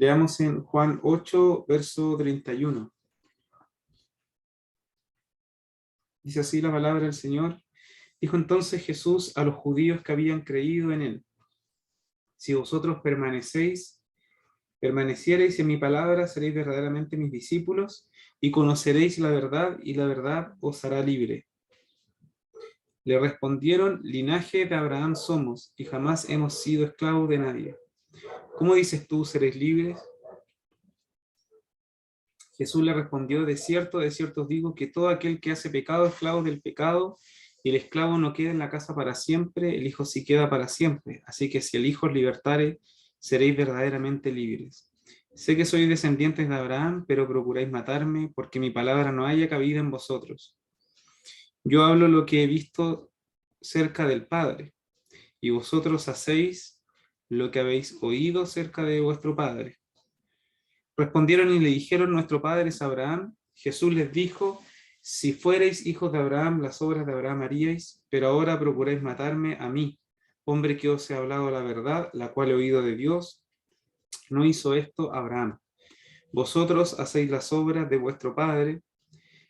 Leamos en Juan 8, verso 31. Dice así la palabra del Señor. Dijo entonces Jesús a los judíos que habían creído en él: si vosotros permaneciereis en mi palabra, seréis verdaderamente mis discípulos, y conoceréis la verdad, y la verdad os hará libre. Le respondieron: linaje de Abraham somos, y jamás hemos sido esclavos de nadie. ¿Cómo dices tú, seréis libres? Jesús le respondió: de cierto os digo, que todo aquel que hace pecado es esclavo del pecado, y el esclavo no queda en la casa para siempre, el Hijo sí queda para siempre. Así que si el Hijo os libertare, seréis verdaderamente libres. Sé que sois descendientes de Abraham, pero procuráis matarme, porque mi palabra no haya cabida en vosotros. Yo hablo lo que he visto cerca del Padre, y vosotros hacéis lo que habéis oído cerca de vuestro Padre. Respondieron y le dijeron: nuestro padre es Abraham. Jesús les dijo: si fuereis hijos de Abraham, las obras de Abraham haríais, pero ahora procuráis matarme a mí, hombre que os he hablado la verdad, la cual he oído de Dios. No hizo esto Abraham. Vosotros hacéis las obras de vuestro padre.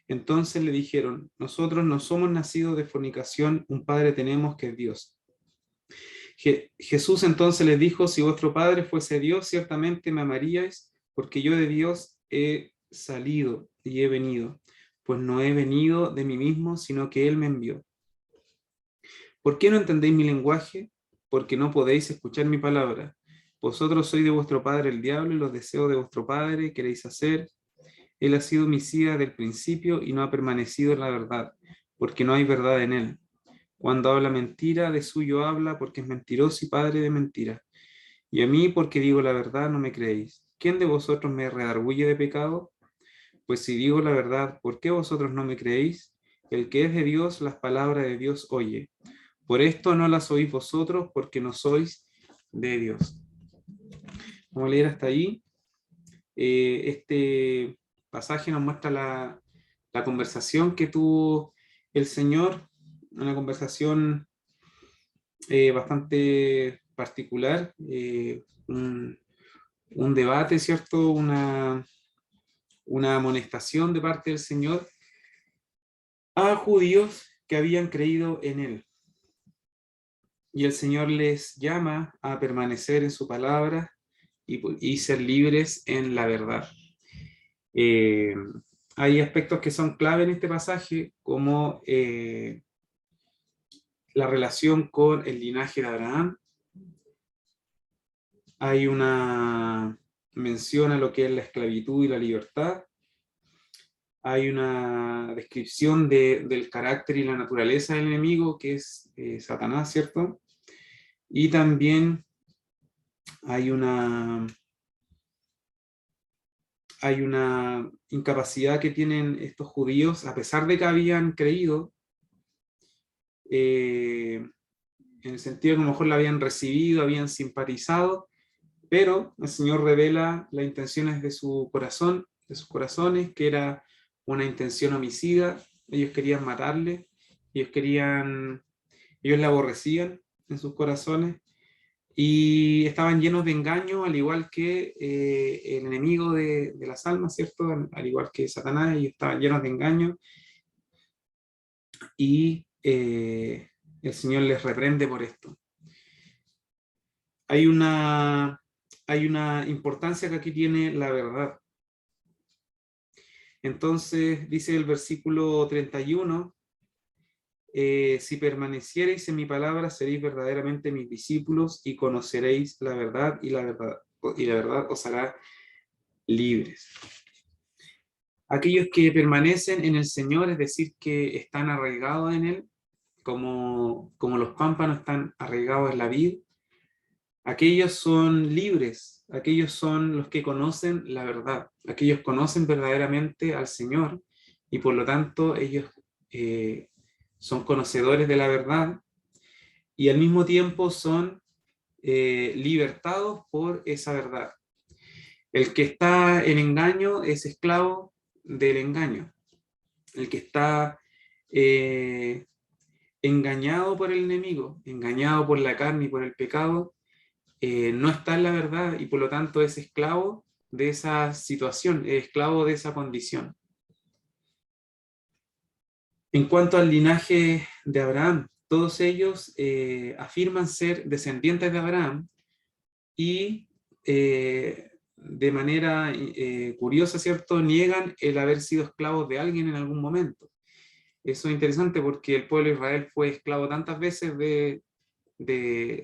Entonces le dijeron: nosotros no somos nacidos de fornicación, un padre tenemos que es Dios. Jesús entonces les dijo: si vuestro padre fuese Dios, ciertamente me amaríais, porque yo de Dios he salido y he venido, pues no he venido de mí mismo, sino que Él me envió. ¿Por qué no entendéis mi lenguaje? Porque no podéis escuchar mi palabra. Vosotros sois de vuestro padre el diablo, y los deseos de vuestro padre queréis hacer. Él ha sido homicida del principio y no ha permanecido en la verdad, porque no hay verdad en él. Cuando habla mentira, de suyo habla, porque es mentiroso y padre de mentira. Y a mí, porque digo la verdad, no me creéis. ¿Quién de vosotros me redarguye de pecado? Pues si digo la verdad, ¿por qué vosotros no me creéis? El que es de Dios, las palabras de Dios oye. Por esto no las oís vosotros, porque no sois de Dios. Vamos a leer hasta ahí. Este pasaje nos muestra la conversación que tuvo el Señor, una conversación bastante particular, un debate, ¿cierto? Una amonestación de parte del Señor a judíos que habían creído en Él. Y el Señor les llama a permanecer en su palabra y ser libres en la verdad. Eh, Hay aspectos que son clave en este pasaje, como la relación con el linaje de Abraham. Hay una mención a lo que es la esclavitud y la libertad. Hay una descripción del carácter y la naturaleza del enemigo, que es Satanás, ¿cierto? Y también hay una incapacidad que tienen estos judíos, a pesar de que habían creído, en el sentido que a lo mejor la habían recibido, habían simpatizado, pero el Señor revela las intenciones de su corazón, de sus corazones, que era una intención homicida. Ellos querían matarle, ellos le aborrecían en sus corazones, y estaban llenos de engaño, al igual que el enemigo de las almas, ¿cierto? Al igual que Satanás, ellos estaban llenos de engaño, y el Señor les reprende por esto. Hay una importancia que aquí tiene la verdad. Entonces, dice el versículo 31, si permaneciereis en mi palabra, seréis verdaderamente mis discípulos y conoceréis la verdad, y la verdad os hará libres. Aquellos que permanecen en el Señor, es decir, que están arraigados en Él, como los pámpanos están arraigados en la vid, aquellos son libres, aquellos son los que conocen la verdad, aquellos conocen verdaderamente al Señor, y por lo tanto ellos son conocedores de la verdad, y al mismo tiempo son libertados por esa verdad. El que está en engaño es esclavo del engaño. El que está engañado por el enemigo, engañado por la carne y por el pecado, no está en la verdad y por lo tanto es esclavo de esa situación, es esclavo de esa condición. En cuanto al linaje de Abraham, todos ellos afirman ser descendientes de Abraham y de manera curiosa, ¿cierto?, niegan el haber sido esclavos de alguien en algún momento. Eso es interesante porque el pueblo de Israel fue esclavo tantas veces de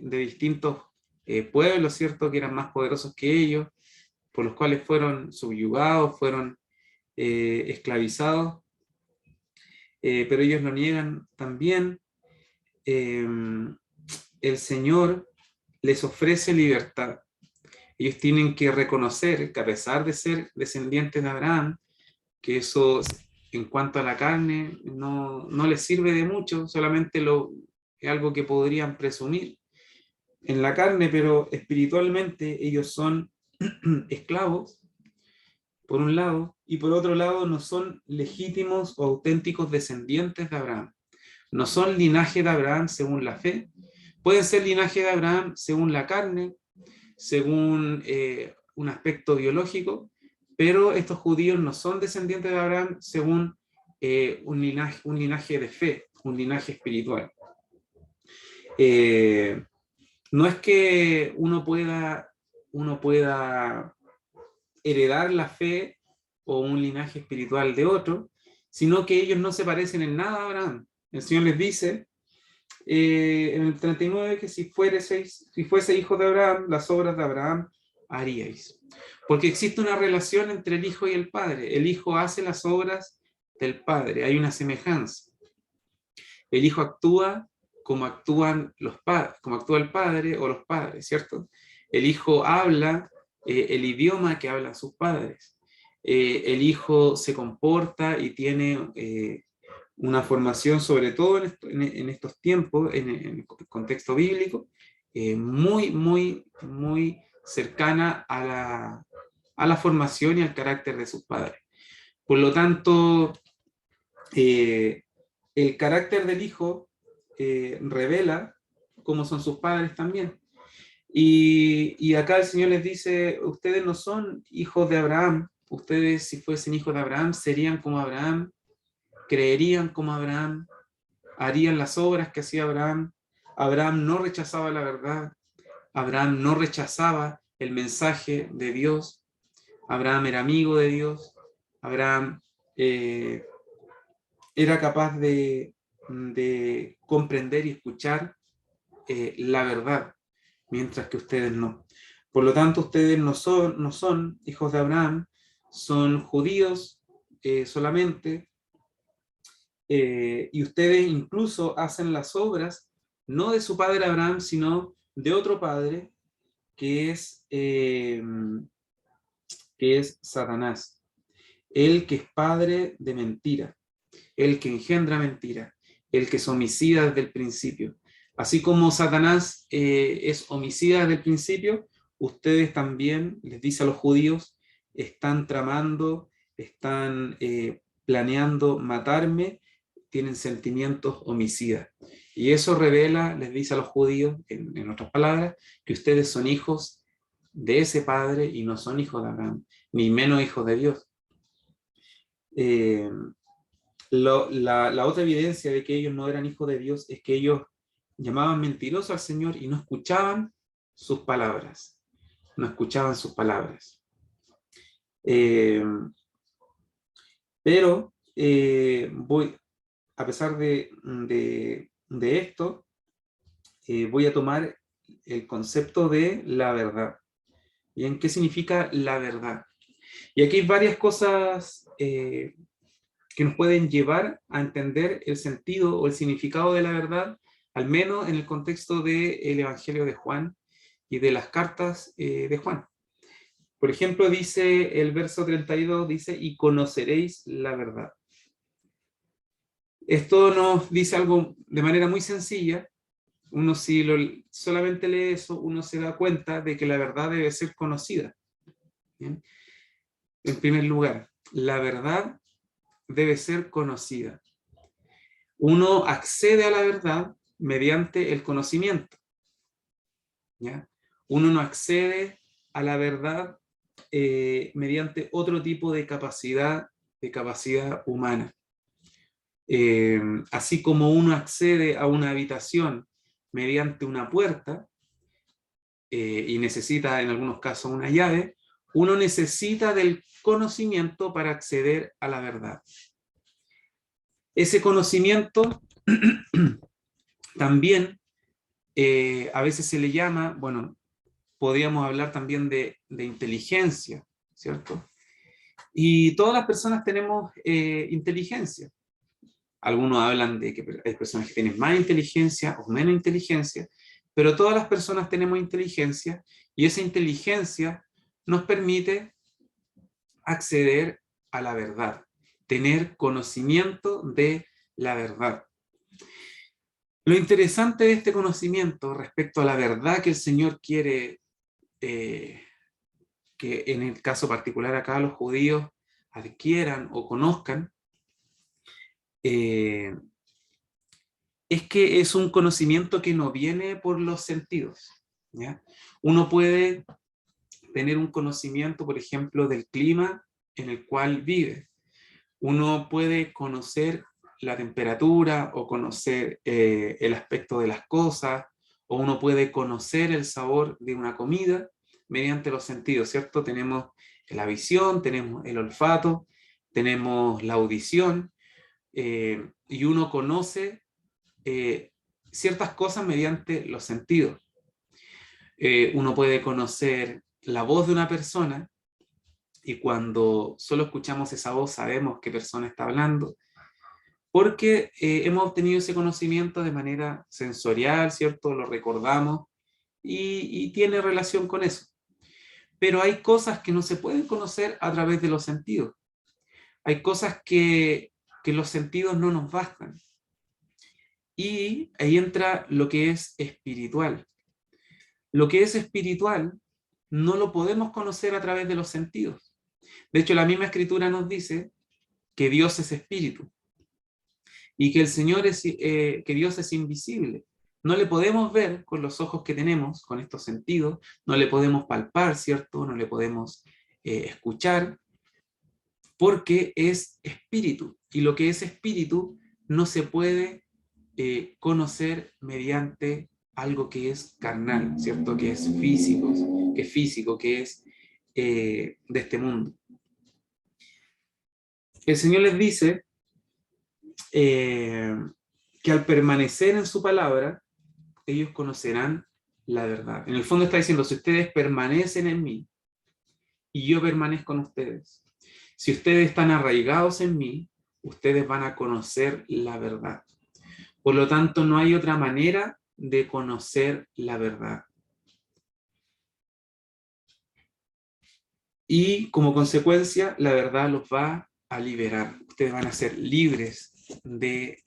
distintos pueblos, ¿cierto?, que eran más poderosos que ellos, por los cuales fueron subyugados, fueron esclavizados, pero ellos lo niegan también. El Señor les ofrece libertad. Ellos tienen que reconocer que a pesar de ser descendientes de Abraham, que eso en cuanto a la carne no les sirve de mucho, solamente es algo que podrían presumir en la carne, pero espiritualmente ellos son esclavos, por un lado, y por otro lado no son legítimos o auténticos descendientes de Abraham. No son linaje de Abraham según la fe, pueden ser linaje de Abraham según la carne, según un aspecto biológico, pero estos judíos no son descendientes de Abraham según un linaje de fe, un linaje espiritual. No es que uno pueda heredar la fe o un linaje espiritual de otro, sino que ellos no se parecen en nada a Abraham. El Señor les dice en el 39 que si fuese hijo de Abraham, las obras de Abraham haríais. Porque existe una relación entre el hijo y el padre. El hijo hace las obras del padre, hay una semejanza. El hijo actúa como actúan los padres, como actúa el padre o los padres, ¿cierto? El hijo habla el idioma que hablan sus padres. El hijo se comporta y tiene una formación, sobre todo en estos tiempos, en el contexto bíblico, muy cercana a la formación y al carácter de sus padres. Por lo tanto, el carácter del hijo revela cómo son sus padres también. Y acá el Señor les dice, ustedes no son hijos de Abraham, ustedes si fuesen hijos de Abraham serían como Abraham, creerían como Abraham, harían las obras que hacía Abraham. Abraham no rechazaba la verdad, Abraham no rechazaba el mensaje de Dios, Abraham era amigo de Dios, Abraham era capaz de comprender y escuchar la verdad, mientras que ustedes no. Por lo tanto, ustedes no son hijos de Abraham, son judíos solamente, y ustedes incluso hacen las obras no de su padre Abraham, sino de otro padre que es Satanás, el que es padre de mentira, el que engendra mentira, el que es homicida desde el principio. Así como Satanás es homicida desde el principio, ustedes también, les dice a los judíos, están tramando, están planeando matarme, tienen sentimientos homicidas. Y eso revela, les dice a los judíos, en otras palabras, que ustedes son hijos de ese padre y no son hijos de Abraham, ni menos hijos de Dios. La otra evidencia de que ellos no eran hijos de Dios es que ellos llamaban mentiroso al Señor y no escuchaban sus palabras. No escuchaban sus palabras. Pero a pesar de esto, voy a tomar el concepto de la verdad. ¿Bien? ¿Qué significa la verdad? Y aquí hay varias cosas que nos pueden llevar a entender el sentido o el significado de la verdad, al menos en el contexto del Evangelio de Juan y de las cartas de Juan. Por ejemplo, dice el verso 32, dice, y conoceréis la verdad. Esto nos dice algo de manera muy sencilla. Uno si solamente lee eso, uno se da cuenta de que la verdad debe ser conocida. ¿Bien? En primer lugar, la verdad debe ser conocida. Uno accede a la verdad mediante el conocimiento. ¿Ya? Uno no accede a la verdad mediante otro tipo de capacidad humana. Así como uno accede a una habitación mediante una puerta y necesita en algunos casos una llave, uno necesita del conocimiento para acceder a la verdad. Ese conocimiento también a veces se le llama, bueno, podríamos hablar también de inteligencia, ¿cierto? Y todas las personas tenemos inteligencia. Algunos hablan de que hay personas que tienen más inteligencia o menos inteligencia, pero todas las personas tenemos inteligencia y esa inteligencia nos permite acceder a la verdad, tener conocimiento de la verdad. Lo interesante de este conocimiento respecto a la verdad que el Señor quiere que en el caso particular acá los judíos adquieran o conozcan, es que es un conocimiento que no viene por los sentidos, ¿ya? Uno puede tener un conocimiento, por ejemplo, del clima en el cual vive. Uno puede conocer la temperatura o conocer el aspecto de las cosas, o uno puede conocer el sabor de una comida mediante los sentidos, ¿cierto? Tenemos la visión, tenemos el olfato, tenemos la audición, y uno conoce ciertas cosas mediante los sentidos. Uno puede conocer la voz de una persona y cuando solo escuchamos esa voz sabemos qué persona está hablando, porque hemos obtenido ese conocimiento de manera sensorial, ¿cierto? Lo recordamos y tiene relación con eso. Pero hay cosas que no se pueden conocer a través de los sentidos. Hay cosas que los sentidos no nos bastan. Y ahí entra lo que es espiritual. Lo que es espiritual no lo podemos conocer a través de los sentidos. De hecho, la misma Escritura nos dice que Dios es espíritu y que el Señor es, que Dios es invisible. No le podemos ver con los ojos que tenemos, con estos sentidos, no le podemos palpar, ¿cierto? No le podemos escuchar, porque es espíritu. Y lo que es espíritu no se puede conocer mediante algo que es carnal, ¿cierto? Que es físico, que es de este mundo. El Señor les dice que al permanecer en su palabra, ellos conocerán la verdad. En el fondo está diciendo, si ustedes permanecen en mí y yo permanezco en ustedes, si ustedes están arraigados en mí, ustedes van a conocer la verdad. Por lo tanto, no hay otra manera de conocer la verdad. Y como consecuencia, la verdad los va a liberar. Ustedes van a ser libres del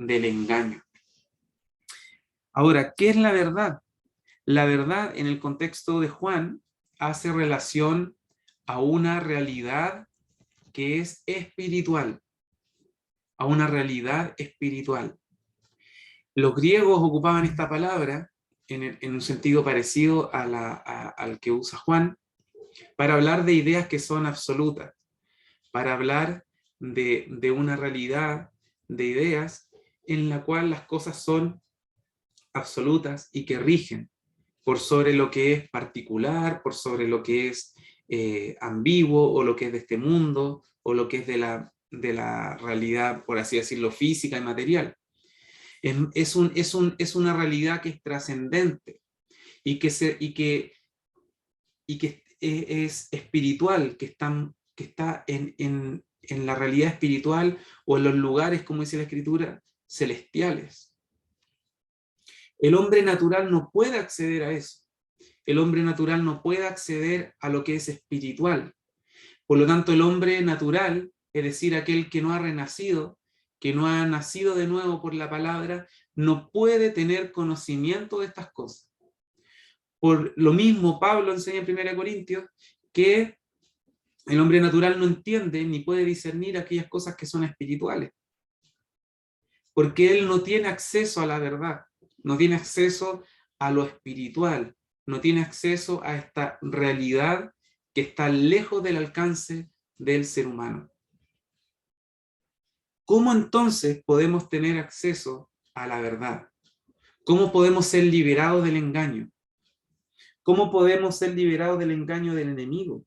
engaño. Ahora, ¿qué es la verdad? La verdad, en el contexto de Juan, hace relación a una realidad que es espiritual, a una realidad espiritual. Los griegos ocupaban esta palabra en un sentido parecido al que usa Juan, para hablar de ideas que son absolutas, para hablar de una realidad de ideas en la cual las cosas son absolutas y que rigen por sobre lo que es particular, por sobre lo que es ambiguo, o lo que es de este mundo, o lo que es de la realidad, por así decirlo, física y material. Es una realidad que es trascendente y que es espiritual, que está en la realidad espiritual o en los lugares, como dice la Escritura, celestiales. El hombre natural no puede acceder a eso. El hombre natural no puede acceder a lo que es espiritual. Por lo tanto, el hombre natural, es decir, aquel que no ha renacido, que no ha nacido de nuevo por la palabra, no puede tener conocimiento de estas cosas. Por lo mismo, Pablo enseña en 1 Corintios que el hombre natural no entiende ni puede discernir aquellas cosas que son espirituales, porque él no tiene acceso a la verdad, no tiene acceso a lo espiritual, no tiene acceso a esta realidad que está lejos del alcance del ser humano. ¿Cómo entonces podemos tener acceso a la verdad? ¿Cómo podemos ser liberados del engaño? ¿Cómo podemos ser liberados del engaño del enemigo?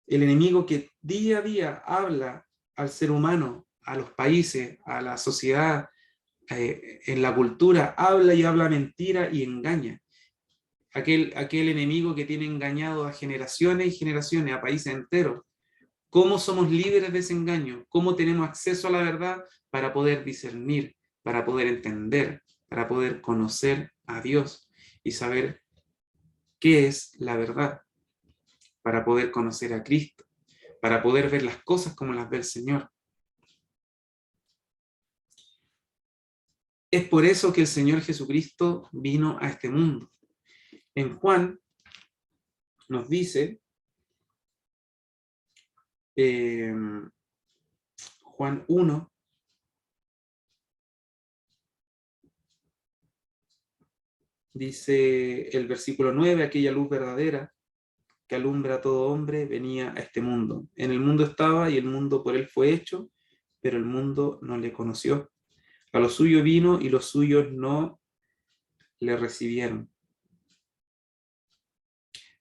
El enemigo que día a día habla al ser humano, a los países, a la sociedad, en la cultura, habla y habla mentira y engaña. Aquel enemigo que tiene engañado a generaciones y generaciones, a países enteros. ¿Cómo somos libres de ese engaño? ¿Cómo tenemos acceso a la verdad para poder discernir, para poder entender, para poder conocer a Dios y saber qué es la verdad? Para poder conocer a Cristo, para poder ver las cosas como las ve el Señor. Es por eso que el Señor Jesucristo vino a este mundo. En Juan nos dice, Juan 1, dice el versículo 9, aquella luz verdadera que alumbra a todo hombre venía a este mundo. En el mundo estaba y el mundo por él fue hecho, pero el mundo no le conoció. A lo suyo vino y los suyos no le recibieron.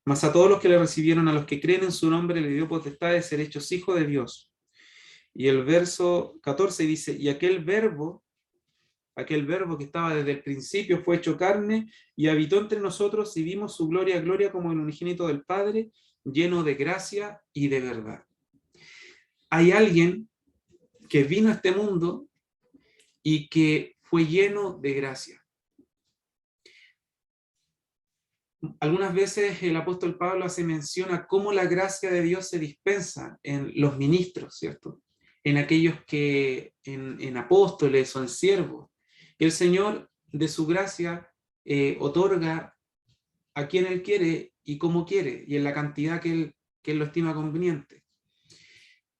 Mas a todos los que le recibieron, a los que creen en su nombre, le dio potestad de ser hechos hijos de Dios. Y el verso 14 dice, y aquel verbo que estaba desde el principio fue hecho carne y habitó entre nosotros y vimos su gloria, gloria como el unigénito del Padre, lleno de gracia y de verdad. Hay alguien que vino a este mundo y que fue lleno de gracia. Algunas veces el apóstol Pablo hace mención a cómo la gracia de Dios se dispensa en los ministros, ¿cierto? En aquellos que, en apóstoles o en siervos. Y el Señor, de su gracia, otorga a quien Él quiere y como quiere, y en la cantidad que Él lo estima conveniente.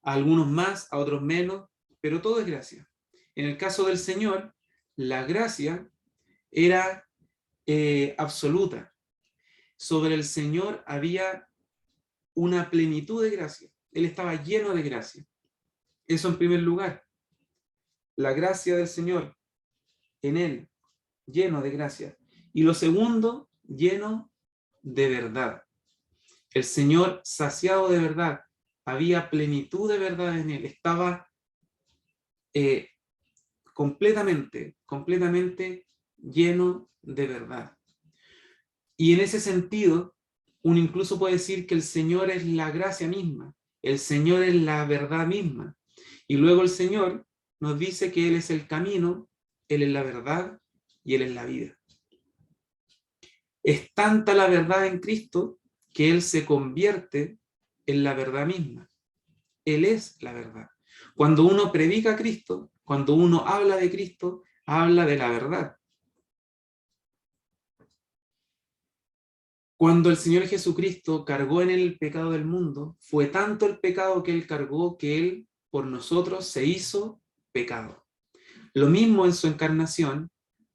A algunos más, a otros menos, pero todo es gracia. En el caso del Señor, la gracia era absoluta. Sobre el Señor había una plenitud de gracia. Él estaba lleno de gracia. Eso en primer lugar. La gracia del Señor en Él, lleno de gracia. Y lo segundo, lleno de verdad. El Señor saciado de verdad. Había plenitud de verdad en Él. Estaba completamente lleno de verdad. Y en ese sentido, uno incluso puede decir que el Señor es la gracia misma, el Señor es la verdad misma. Y luego el Señor nos dice que Él es el camino, Él es la verdad y Él es la vida. Es tanta la verdad en Cristo que Él se convierte en la verdad misma. Él es la verdad. Cuando uno predica a Cristo, cuando uno habla de Cristo, habla de la verdad. Cuando el Señor Jesucristo cargó en el pecado del mundo, fue tanto el pecado que Él cargó que Él por nosotros se hizo pecado. Lo mismo en su encarnación,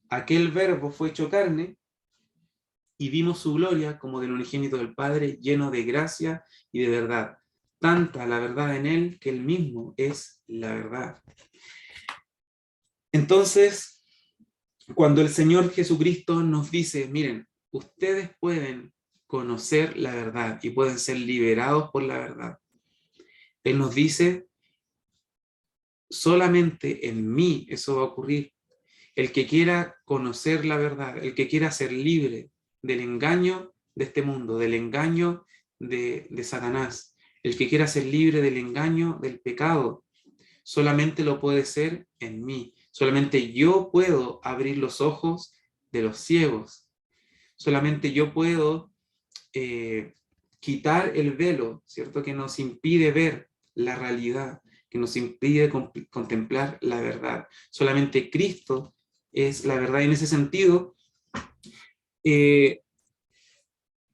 aquel verbo fue hecho carne y vimos su gloria como del unigénito del Padre, lleno de gracia y de verdad. Tanta la verdad en Él que Él mismo es la verdad. Entonces, cuando el Señor Jesucristo nos dice, miren, ustedes pueden conocer la verdad y pueden ser liberados por la verdad. Él nos dice, solamente en mí eso va a ocurrir. El que quiera conocer la verdad, el que quiera ser libre del engaño de este mundo, del engaño de Satanás, el que quiera ser libre del engaño del pecado, solamente lo puede ser en mí. Solamente yo puedo abrir los ojos de los ciegos. Solamente yo puedo quitar el velo, ¿cierto? Que nos impide ver la realidad, que nos impide contemplar la verdad. Solamente Cristo es la verdad. Y en ese sentido, el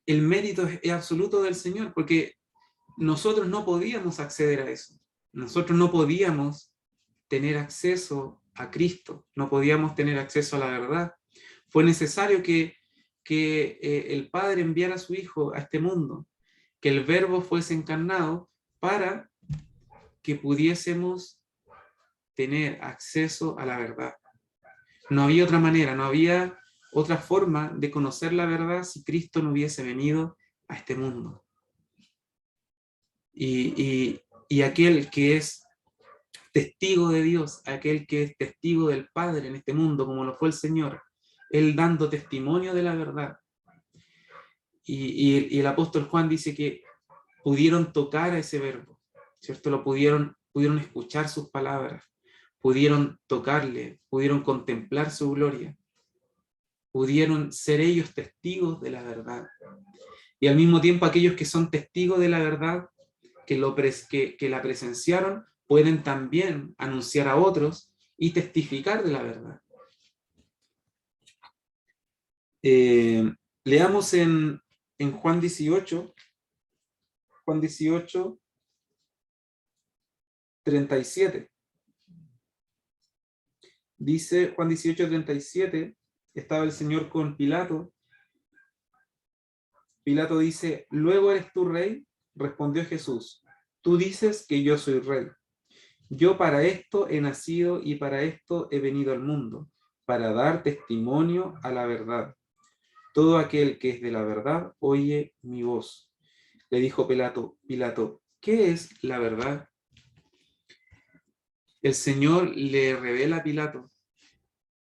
mérito es absoluto del Señor, porque nosotros no podíamos acceder a eso. Nosotros no podíamos tener acceso a Cristo, no podíamos tener acceso a la verdad. Fue necesario que que el Padre enviara a su Hijo a este mundo, que el Verbo fuese encarnado para que pudiésemos tener acceso a la verdad. No había otra manera, no había otra forma de conocer la verdad si Cristo no hubiese venido a este mundo. Y aquel que es testigo de Dios, aquel que es testigo del Padre en este mundo, como lo fue el Señor, Él dando testimonio de la verdad. Y el apóstol Juan dice que pudieron tocar a ese verbo, ¿cierto? Pudieron escuchar sus palabras, pudieron tocarle, pudieron contemplar su gloria, pudieron ser ellos testigos de la verdad. Y al mismo tiempo aquellos que son testigos de la verdad, que la presenciaron, pueden también anunciar a otros y testificar de la verdad. Leamos en Juan 18, 37. Dice Juan 18, 37, estaba el Señor con Pilato. Pilato dice, ¿luego eres tú rey? Respondió Jesús, tú dices que yo soy rey. Yo para esto he nacido y para esto he venido al mundo, para dar testimonio a la verdad. Todo aquel que es de la verdad oye mi voz. Le dijo Pilato, ¿qué es la verdad? El Señor le revela a Pilato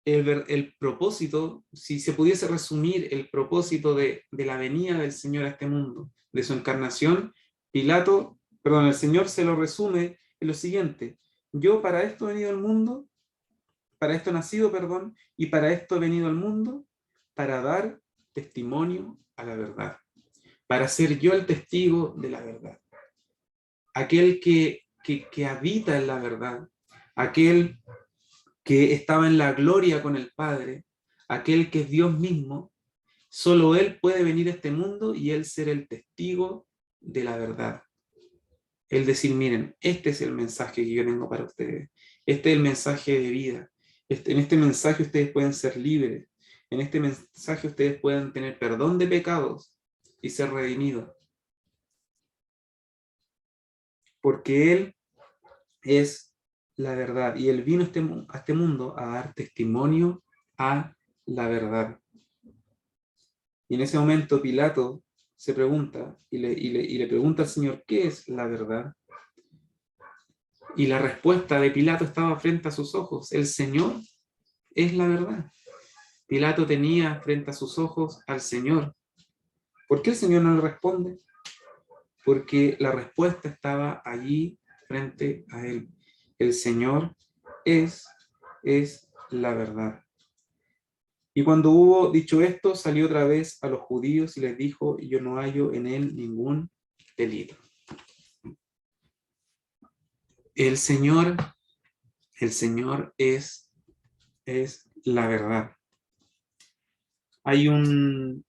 el propósito, si se pudiese resumir el propósito de la venida del Señor a este mundo, de su encarnación, el Señor se lo resume en lo siguiente: yo para esto he venido al mundo, para esto he nacido, y para esto he venido al mundo, para dar testimonio a la verdad, para ser yo el testigo de la verdad, aquel que habita en la verdad, aquel que estaba en la gloria con el Padre, aquel que es Dios mismo. Solo Él puede venir a este mundo y Él ser el testigo de la verdad. Él decir, miren, este es el mensaje que yo tengo para ustedes. Este es el mensaje de vida. En este mensaje ustedes pueden ser libres. En este mensaje ustedes pueden tener perdón de pecados y ser redimidos. Porque Él es la verdad. Y Él vino a este mundo a dar testimonio a la verdad. Y en ese momento Pilato se pregunta y le pregunta al Señor, ¿qué es la verdad? Y la respuesta de Pilato estaba frente a sus ojos. El Señor es la verdad. Pilato tenía frente a sus ojos al Señor. ¿Por qué el Señor no le responde? Porque la respuesta estaba allí frente a él. El Señor es la verdad. Y cuando hubo dicho esto, salió otra vez a los judíos y les dijo, yo no hallo en él ningún delito. El Señor es la verdad. Hay un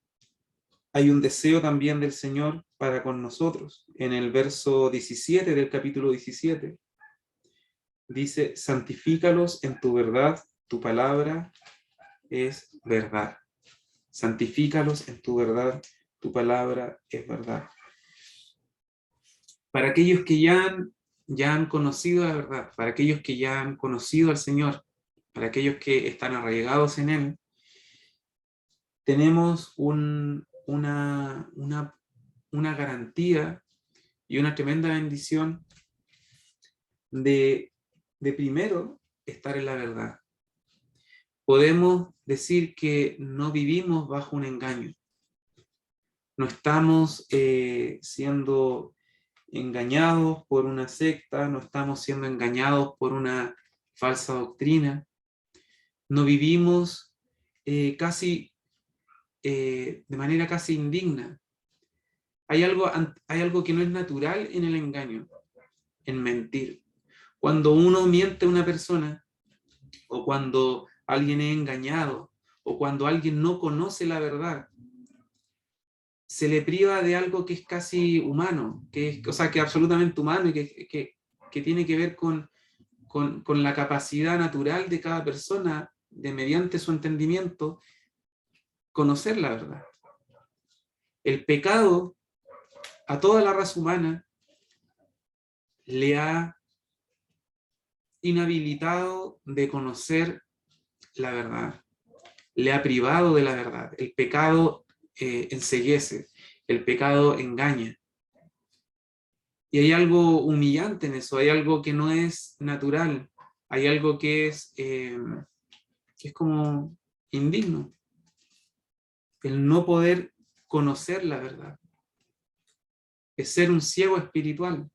deseo también del Señor para con nosotros. En el verso 17 del capítulo 17, dice, santifícalos en tu verdad, tu palabra es verdad. Santifícalos en tu verdad, tu palabra es verdad. Para aquellos que ya han conocido la verdad, para aquellos que ya han conocido al Señor, para aquellos que están arraigados en Él, tenemos una garantía y una tremenda bendición de primero estar en la verdad. Podemos decir que no vivimos bajo un engaño. No estamos siendo engañados por una secta, no estamos siendo engañados por una falsa doctrina. No vivimos de manera casi indigna. Hay algo que no es natural en el engaño, en mentir. Cuando uno miente a una persona, o cuando alguien es engañado, o cuando alguien no conoce la verdad, se le priva de algo que es casi humano, que es absolutamente humano y que tiene que ver con la capacidad natural de cada persona de, mediante su entendimiento, conocer la verdad. El pecado a toda la raza humana le ha inhabilitado de conocer la verdad, le ha privado de la verdad. El pecado enceguece, el pecado engaña. Y hay algo humillante en eso, hay algo que no es natural, hay algo que es como indigno. El no poder conocer la verdad. Es ser un ciego espiritual.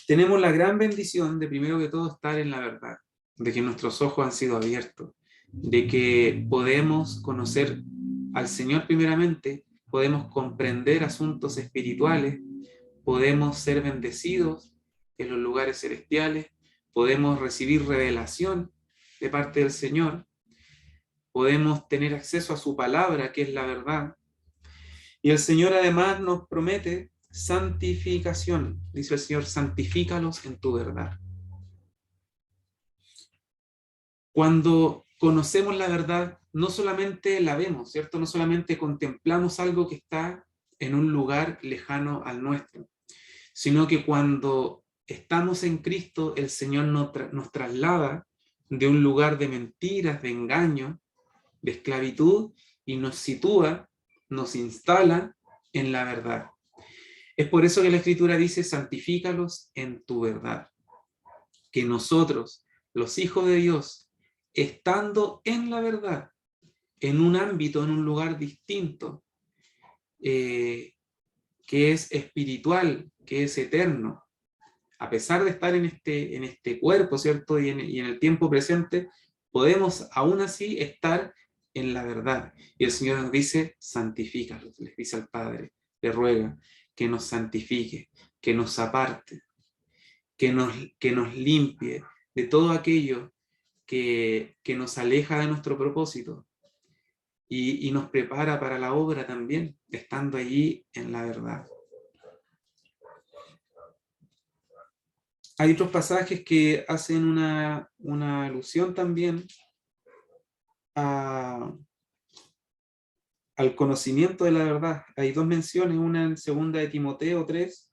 Tenemos la gran bendición de primero que todo estar en la verdad, de que nuestros ojos han sido abiertos, de que podemos conocer al Señor primeramente, podemos comprender asuntos espirituales, podemos ser bendecidos en los lugares celestiales, podemos recibir revelación de parte del Señor, podemos tener acceso a su palabra, que es la verdad. Y el Señor además nos promete santificación. Dice el Señor, santifícalos en tu verdad. Cuando conocemos la verdad, no solamente la vemos, ¿cierto? No solamente contemplamos algo que está en un lugar lejano al nuestro, sino que cuando estamos en Cristo, el Señor nos traslada de un lugar de mentiras, de engaño, de esclavitud, y nos sitúa, nos instala en la verdad. Es por eso que la Escritura dice, santifícalos en tu verdad. Que nosotros, los hijos de Dios, estando en la verdad, en un ámbito, en un lugar distinto, que es espiritual, que es eterno, a pesar de estar en este cuerpo, ¿cierto? Y en el tiempo presente, podemos aún así estar en la verdad. Y el Señor nos dice, santifícalos, les dice al Padre, le ruega que nos santifique, que nos aparte, que nos limpie de todo aquello que nos aleja de nuestro propósito y nos prepara para la obra también, estando allí en la verdad. Hay otros pasajes que hacen una alusión también al conocimiento de la verdad. Hay dos menciones, una en 2 de Timoteo 3,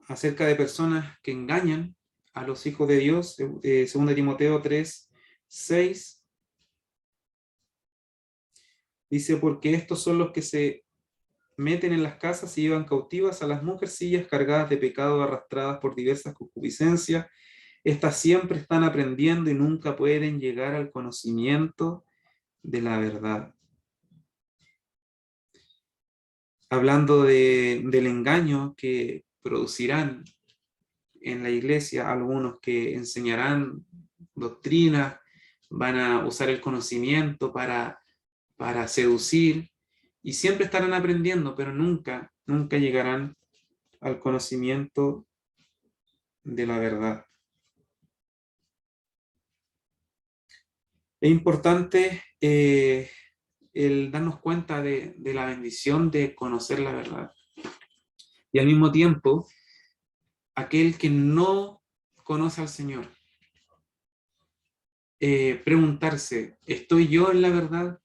acerca de personas que engañan a los hijos de Dios, 2 de Timoteo 3, 6. Dice, porque estos son los que se meten en las casas y llevan cautivas a las mujercillas cargadas de pecado, arrastradas por diversas concupiscencias. Estas siempre están aprendiendo y nunca pueden llegar al conocimiento de la verdad. Hablando del engaño que producirán en la iglesia algunos que enseñarán doctrinas, van a usar el conocimiento para seducir, y siempre estarán aprendiendo, pero nunca llegarán al conocimiento de la verdad. Es importante el darnos cuenta de la bendición de conocer la verdad. Y al mismo tiempo, aquel que no conoce al Señor, preguntarse, ¿estoy yo en la verdad?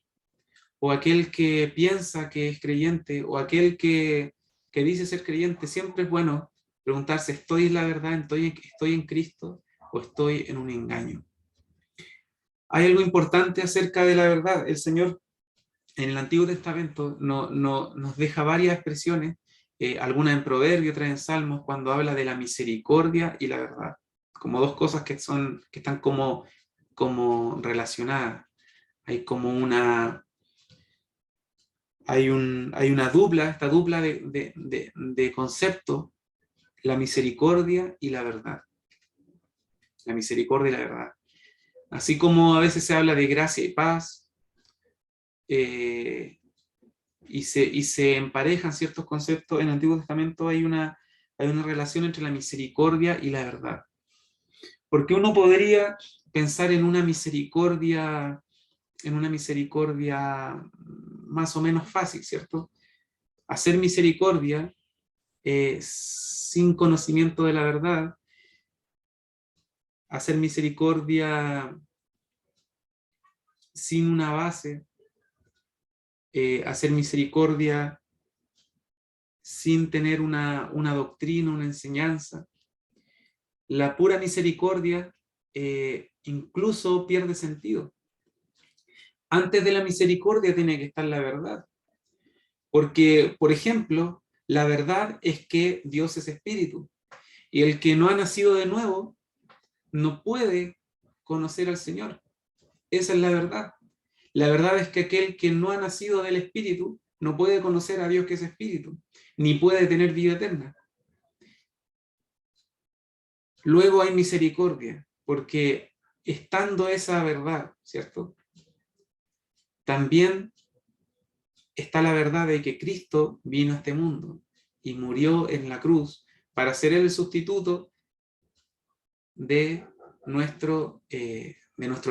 O aquel que piensa que es creyente, o aquel que dice ser creyente, siempre es bueno preguntarse, ¿estoy en la verdad? ¿Estoy en Cristo? ¿O estoy en un engaño? Hay algo importante acerca de la verdad. El Señor en el Antiguo Testamento nos deja varias expresiones, algunas en Proverbios, otras en Salmos, cuando habla de la misericordia y la verdad, como dos cosas que están como relacionadas. Hay como hay una dupla, esta dupla de conceptos, la misericordia y la verdad. La misericordia y la verdad. Así como a veces se habla de gracia y paz, y se emparejan ciertos conceptos, en el Antiguo Testamento hay una relación entre la misericordia y la verdad. Porque uno podría pensar en una misericordia más o menos fácil, ¿cierto? Hacer misericordia sin conocimiento de la verdad hacer misericordia sin una base, hacer misericordia sin tener una doctrina, una enseñanza. La pura misericordia incluso pierde sentido. Antes de la misericordia tiene que estar la verdad. Porque, por ejemplo, la verdad es que Dios es espíritu. Y el que no ha nacido de nuevo no puede conocer al Señor. Esa es la verdad. La verdad es que aquel que no ha nacido del espíritu no puede conocer a Dios que es espíritu, ni puede tener vida eterna. Luego hay misericordia, porque estando esa verdad, ¿cierto? También está la verdad de que Cristo vino a este mundo y murió en la cruz para ser el sustituto de nuestro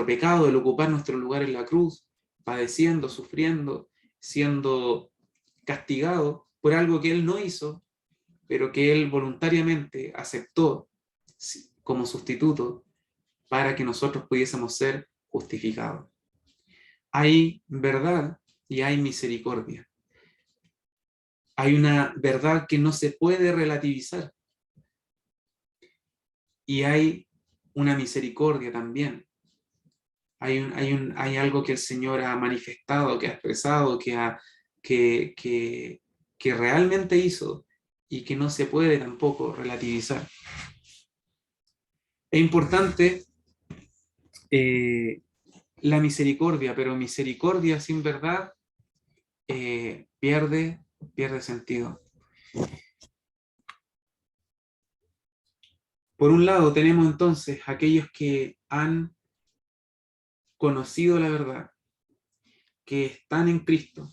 pecado, el ocupar nuestro lugar en la cruz, padeciendo, sufriendo, siendo castigado por algo que Él no hizo, pero que Él voluntariamente aceptó como sustituto para que nosotros pudiésemos ser justificados. Hay verdad y hay misericordia. Hay una verdad que no se puede relativizar. Y hay una misericordia también. Hay algo que el Señor ha manifestado, que ha expresado, que realmente hizo y que no se puede tampoco relativizar. Es importante la misericordia, pero misericordia sin verdad pierde sentido. Por un lado tenemos entonces aquellos que han conocido la verdad, que están en Cristo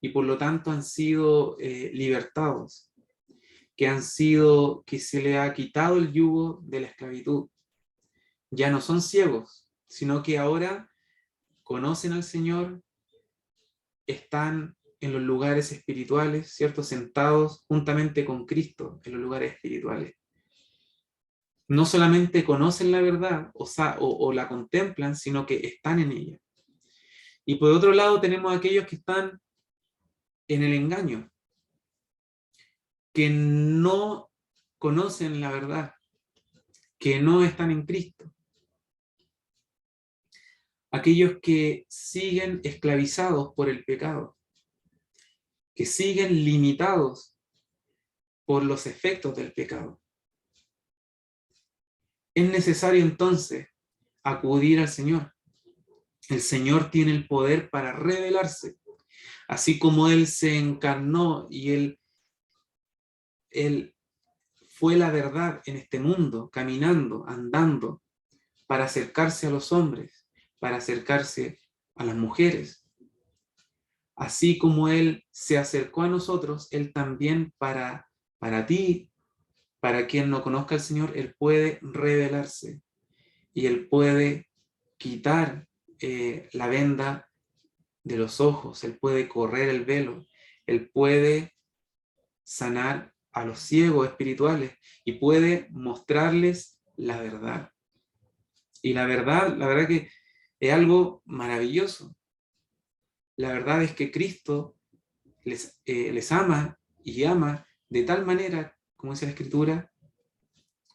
y por lo tanto han sido libertados, que se le ha quitado el yugo de la esclavitud. Ya no son ciegos, sino que ahora conocen al Señor, están en los lugares espirituales, ¿cierto? Sentados juntamente con Cristo en los lugares espirituales. No solamente conocen la verdad o la contemplan, sino que están en ella. Y por otro lado tenemos a aquellos que están en el engaño, que no conocen la verdad, que no están en Cristo. Aquellos que siguen esclavizados por el pecado, que siguen limitados por los efectos del pecado. Es necesario entonces acudir al Señor. El Señor tiene el poder para revelarse, así como Él se encarnó y Él fue la verdad en este mundo, caminando, andando, para acercarse a los hombres, para acercarse a las mujeres. Así como Él se acercó a nosotros, Él también para ti, para quien no conozca al Señor, Él puede revelarse y Él puede quitar la venda de los ojos, Él puede correr el velo, Él puede sanar a los ciegos espirituales y puede mostrarles la verdad. Y la verdad que es algo maravilloso. La verdad es que Cristo les ama y ama de tal manera, como dice la Escritura,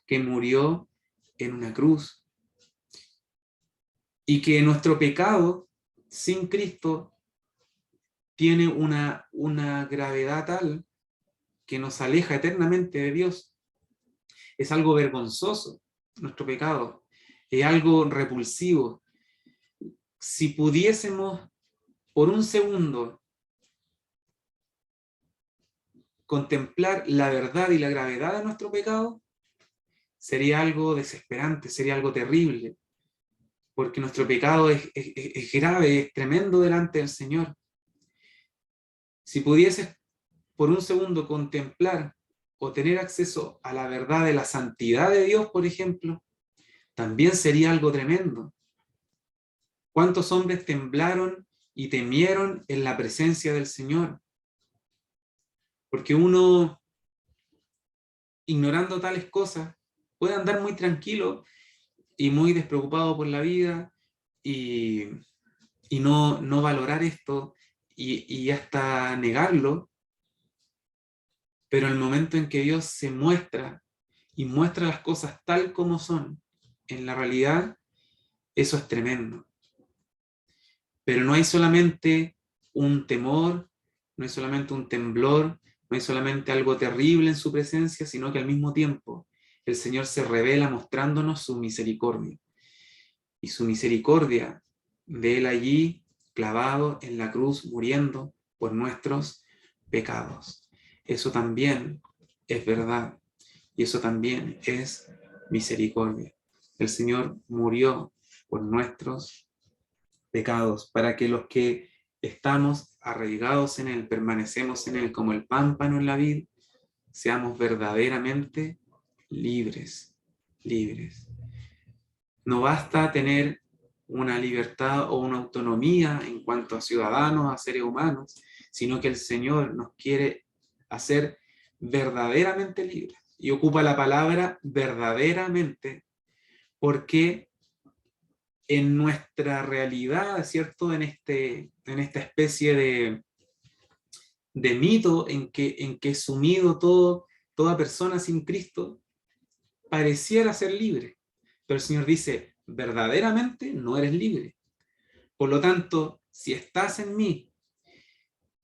que murió en una cruz. Y que nuestro pecado sin Cristo tiene una gravedad tal que nos aleja eternamente de Dios. Es algo vergonzoso, nuestro pecado. Es algo repulsivo. Si pudiésemos por un segundo contemplar la verdad y la gravedad de nuestro pecado, sería algo desesperante, sería algo terrible, porque nuestro pecado es grave, es tremendo delante del Señor. Si pudieses por un segundo contemplar o tener acceso a la verdad de la santidad de Dios, por ejemplo, también sería algo tremendo. ¿Cuántos hombres temblaron y temieron en la presencia del Señor? Porque uno, ignorando tales cosas, puede andar muy tranquilo y muy despreocupado por la vida, y, y no valorar esto, y hasta negarlo, pero el momento en que Dios se muestra, y muestra las cosas tal como son, en la realidad, eso es tremendo. Pero no hay solamente un temor, no hay solamente un temblor, no hay solamente algo terrible en su presencia, sino que al mismo tiempo el Señor se revela mostrándonos su misericordia. Y su misericordia de Él allí, clavado en la cruz, muriendo por nuestros pecados. Eso también es verdad. Y eso también es misericordia. El Señor murió por nuestros pecados, para que los que estamos arraigados en Él, permanecemos en Él como el pámpano en la vid, seamos verdaderamente libres, libres. No basta tener una libertad o una autonomía en cuanto a ciudadanos, a seres humanos, sino que el Señor nos quiere hacer verdaderamente libres. Y ocupa la palabra verdaderamente porque en nuestra realidad, ¿cierto? En esta especie de mito en que es sumido toda persona sin Cristo, pareciera ser libre. Pero el Señor dice, verdaderamente no eres libre. Por lo tanto, si estás en mí,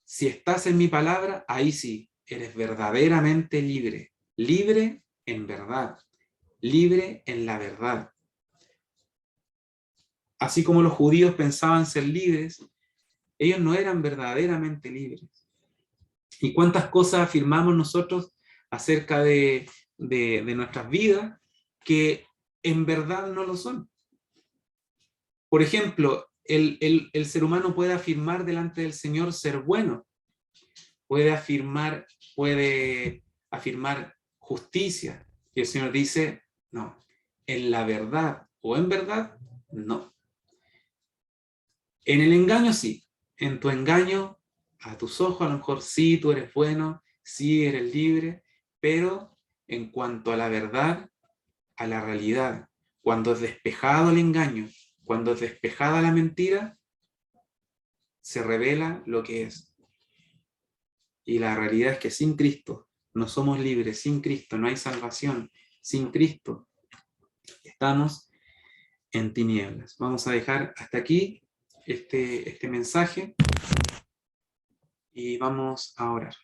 si estás en mi palabra, ahí sí, eres verdaderamente libre. Libre en verdad. Libre en la verdad. Así como los judíos pensaban ser libres, ellos no eran verdaderamente libres. ¿Y cuántas cosas afirmamos nosotros acerca de nuestras vidas que en verdad no lo son? Por ejemplo, el ser humano puede afirmar delante del Señor ser bueno, puede afirmar justicia, y el Señor dice, no, en la verdad o en verdad, no. En el engaño sí, en tu engaño, a tus ojos a lo mejor sí, tú eres bueno, sí eres libre, pero en cuanto a la verdad, a la realidad, cuando es despejado el engaño, cuando es despejada la mentira, se revela lo que es. Y la realidad es que sin Cristo no somos libres, sin Cristo no hay salvación, sin Cristo estamos en tinieblas. Vamos a dejar hasta aquí este mensaje y vamos a orar.